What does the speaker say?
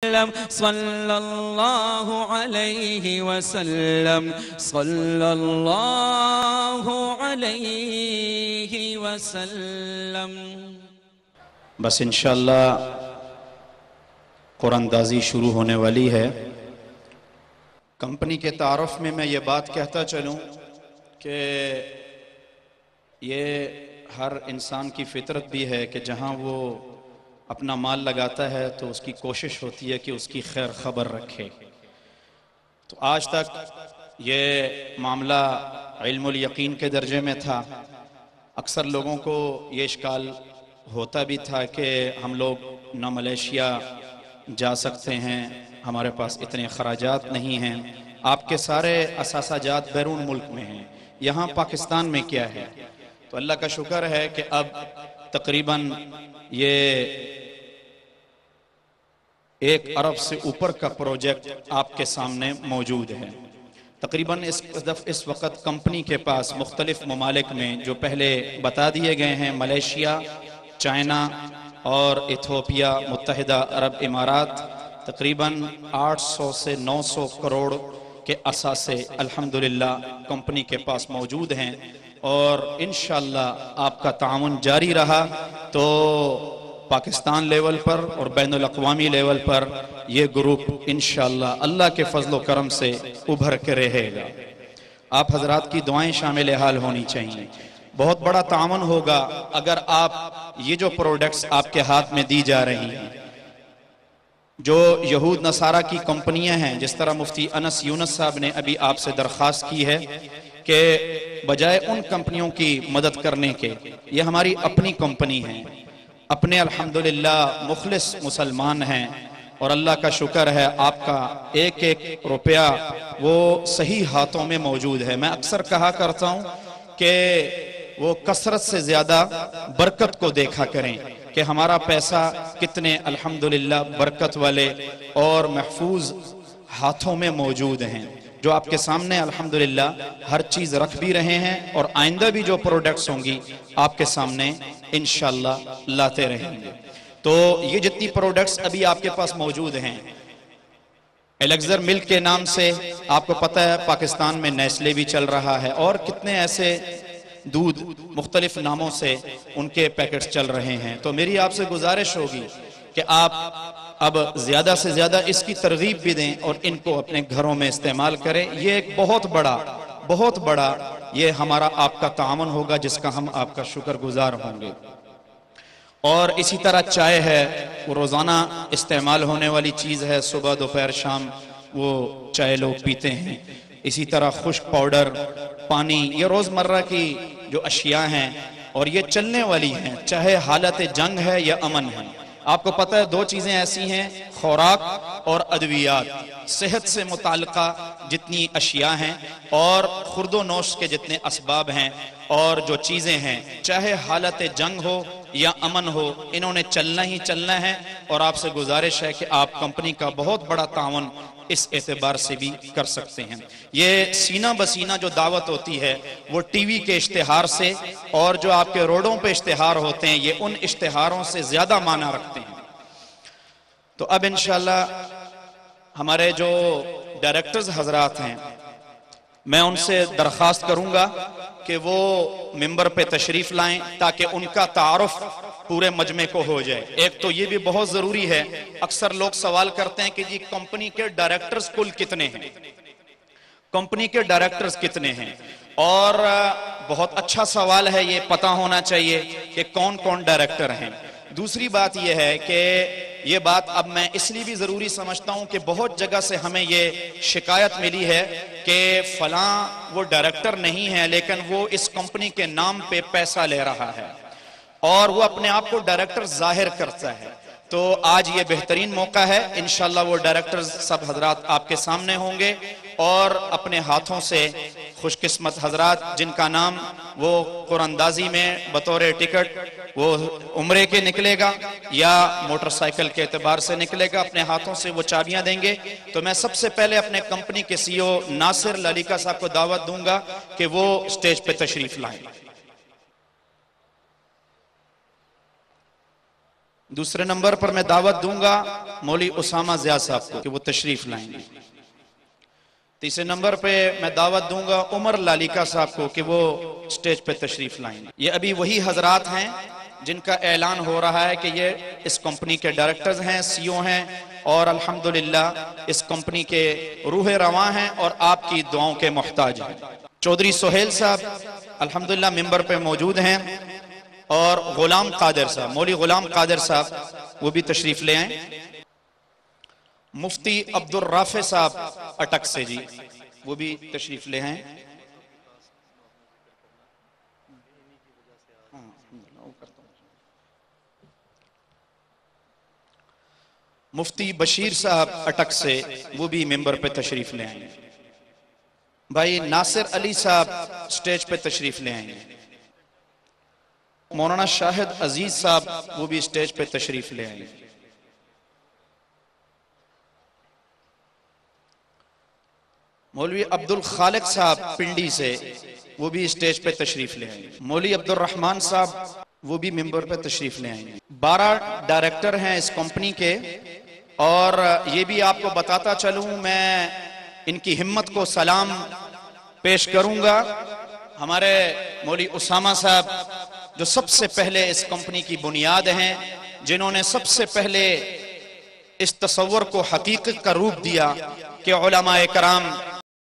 सल्लल्लाहु अलैहि वसल्लम सल्लल्लाहु अलैहि वसल्लम। बस इंशाअल्लाह कुरानदाज़ी शुरू होने वाली है। कंपनी के तारुफ में मैं ये बात कहता चलूँ कि ये हर इंसान की फितरत भी है कि जहाँ वो अपना माल लगाता है तो उसकी कोशिश होती है कि उसकी खैर खबर रखे। तो आज तक ये मामला इल्मुल यकीन के दर्जे में था। अक्सर लोगों को ये इश्काल होता भी था कि हम लोग न मलेशिया जा सकते हैं, हमारे पास इतने खराजात नहीं हैं, आपके सारे असासाजात बैरून मुल्क में हैं, यहाँ पाकिस्तान में क्या है। तो अल्लाह का शुक्र है कि अब तकरीबन ये 1 अरब से ऊपर का प्रोजेक्ट आपके सामने मौजूद है। तकरीबन इस वक्त कंपनी के पास मुख्तलिफ ममालिक में जो पहले बता दिए गए हैं, मलेशिया, चाइना और इथियोपिया, मुत्तहिदा अरब इमारात, तकरीबन 800 से 900 करोड़ के असासे अल्हम्दुलिल्लाह कंपनी के पास मौजूद हैं। और इंशाअल्लाह आपका ताउन जारी रहा तो पाकिस्तान लेवल पर और बैनुल अक़वामी लेवल पर यह ग्रुप इंशाअल्लाह अल्लाह के फजलो करम से उभर के रहेगा। आप हजरात की दुआएं शामिल हाल होनी चाहिए। बहुत बड़ा ताउन होगा अगर आप ये जो प्रोडक्ट्स आपके हाथ में दी जा रही हैं, जो यहूद नसारा की कंपनियां हैं, जिस तरह मुफ्ती अनस यूनुस साहब ने अभी आपसे दरख्वास्त की है कि बजाय उन कंपनियों की मदद करने के, ये हमारी अपनी कंपनी है, अपने अल्हम्दुलिल्लाह मुखलिस मुसलमान हैं और अल्लाह का शुक्र है आपका एक एक रुपया वो सही हाथों में मौजूद है। मैं अक्सर कहा करता हूं कि वो कसरत से ज्यादा बरकत को देखा करें कि हमारा पैसा कितने अल्हम्दुलिल्लाह बरकत वाले और महफूज हाथों में मौजूद हैं, जो आपके सामने अल्हम्दुलिल्लाह हर चीज रख भी रहे हैं और आइंदा भी जो प्रोडक्ट्स होंगी आपके सामने इंशाअल्लाह लाते रहेंगे। तो ये जितनी प्रोडक्ट्स अभी आपके पास मौजूद हैं, एलेक्सर मिल्क के नाम से आपको पता है पाकिस्तान में नेस्ले भी चल रहा है और कितने ऐसे दूध मुख्तलिफ नामों से उनके पैकेट्स चल रहे हैं। तो मेरी आपसे गुजारिश होगी कि आप अब ज्यादा से ज्यादा इसकी तरगीब भी दें और इनको अपने घरों में इस्तेमाल करें। ये एक बहुत बड़ा ये हमारा आपका ताउन होगा जिसका हम आपका शुक्रगुजार होंगे। और इसी तरह चाय है, वो रोजाना इस्तेमाल होने वाली चीज है, सुबह दोपहर शाम वो चाय लोग पीते हैं। इसी तरह खुश्क पाउडर, पानी, ये रोजमर्रा की जो अशिया हैं और ये चलने वाली हैं, चाहे हालत जंग है या अमन है। आपको पता है दो चीजें ऐसी हैं, खुराक और अद्वियात, सेहत से मुताल्लिका जितनी अशिया हैं और खुर्दो नोश के जितने असबाब हैं और जो चीजें हैं, चाहे हालत जंग हो या अमन हो, इन्होंने चलना ही चलना है। और आपसे गुजारिश है कि आप कंपनी का बहुत बड़ा ताउन इस एतबार से भी कर सकते हैं। ये सीना बसीना जो दावत होती है वो टीवी के इश्तिहार से और जो आपके रोडों पे इश्तिहार होते हैं, ये उन इश्तिहारों से ज्यादा माना रखते हैं। तो अब इंशाअल्लाह हमारे जो डायरेक्टर्स हजरात हैं, मैं उनसे दरख्वास्त करूंगा कि वो मिंबर पे तशरीफ लाएं ताकि उनका तारुफ पूरे मजमे को हो जाए। एक तो ये भी बहुत जरूरी है, अक्सर लोग सवाल करते हैं कि जी कंपनी के डायरेक्टर्स कुल कितने हैं, कंपनी के डायरेक्टर्स कितने हैं। और बहुत अच्छा सवाल है, ये पता होना चाहिए कि कौन कौन डायरेक्टर हैं। दूसरी बात यह है कि ये बात अब मैं इसलिए भी जरूरी समझता हूं कि बहुत जगह से हमें ये शिकायत मिली है कि फलां वो डायरेक्टर नहीं है लेकिन वो इस कंपनी के नाम पे पैसा ले रहा है और वो अपने आप को डायरेक्टर जाहिर करता है। तो आज ये बेहतरीन मौका है, इंशाअल्लाह वो डायरेक्टर सब हजरात आपके सामने होंगे और अपने हाथों से खुशकिस्मत हजरात जिनका नाम वो कुरानदाजी में बतौर टिकट वो उम्रे के निकलेगा या मोटरसाइकिल के एतबार से निकलेगा, अपने हाथों से वो चाबियां देंगे। तो मैं सबसे पहले अपने कंपनी के सीईओ नासिर ललिका साहब को दावत दूंगा कि वो स्टेज पे तशरीफ लाएं। दूसरे नंबर पर मैं दावत दूंगा मौलवी उसामा ज़िया साहब को कि वो तशरीफ लाएंगे। तीसरे नंबर पे मैं दावत दूंगा उमर लालिका साहब को कि वो स्टेज पे तशरीफ लाएंगे। ये अभी वही हजरात हैं जिनका ऐलान हो रहा है कि ये इस कंपनी के डायरेक्टर्स हैं, सीईओ हैं और अल्हम्दुलिल्लाह इस कंपनी के रूह रवां हैं और आपकी दुआओं के मोहताज हैं। चौधरी सुहेल साहब अल्हम्दुलिल्लाह मिंबर पे मौजूद हैं और गुलाम कादिर साहब, मौलवी गुलाम कादिर साहब वो भी तशरीफ ले आए। मुफ्ती अब्दुल राफे साहब अटक से जी वो भी तशरीफ ले हैं। मुफ्ती बशीर साहब अटक से वो भी मेंबर पे तशरीफ ले आएंगे। भाई नासिर अली साहब स्टेज पे तशरीफ ले आएंगे। मौलाना शाहिद अजीज साहब वो भी स्टेज पे तशरीफ ले आएंगे। मौलवी अब्दुल खालिक साहब पिंडी से वो भी स्टेज पे तशरीफ ले आएंगे। मौलवी अब्दुल रहमान साहब वो भी मेंबर पे तशरीफ ले आएंगे। 12 डायरेक्टर हैं इस कंपनी के और ये भी आपको बताता चलूं, मैं इनकी हिम्मत को सलाम पेश करूंगा। हमारे मौलवी उसामा साहब जो सबसे पहले इस कंपनी की बुनियाद हैं, जिन्होंने सबसे पहले इस तस्वर को हकीकत का रूप दिया कि उलमाए कराम